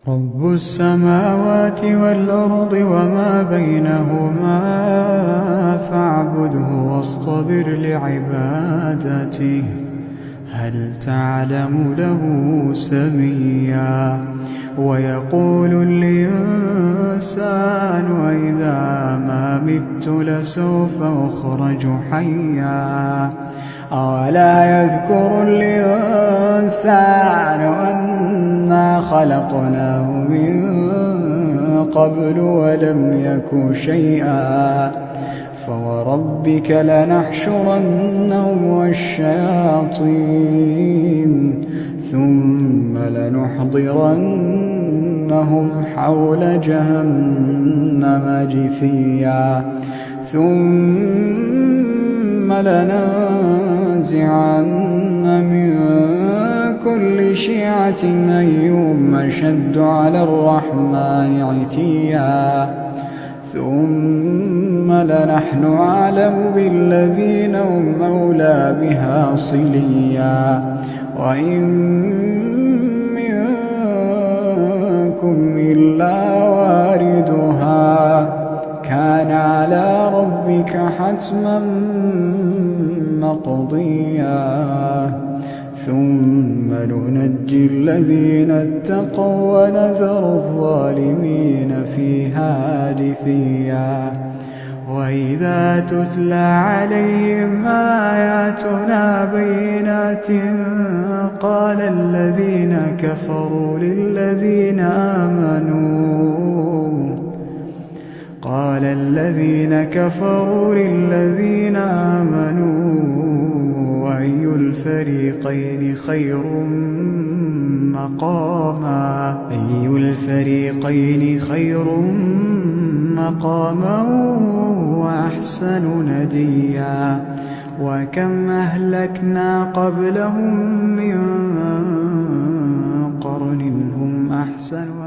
رب السماوات والأرض وما بينهما فاعبده واصطبر لعبادته هل تعلم له سميا ويقول الإنسان وإذا ما مت لسوف أخرج حيا أولا يذكر الإنسان أنا خلقناه من قبل ولم يك شيئا فوربك لنحشرنهم والشياطين ثم لنحضرنهم حول جهنم جثيا ثم لننزعن من كل شيعة أيهم أشد على الرحمن عتيا ثم لنحن أعلم بالذين هم أولى بها صليا وإن منكم إلا واردها كان على ربك حتما مقضيا ثم ننجي الذين اتقوا ونذر الظالمين فيها جثيا وإذا تتلى عليهم آياتنا بينات قال الذين كفروا للذين آمنوا أي الفريقين خير مقاما وأحسن نديا وكم أهلكنا قبلهم من قرن هم أحسن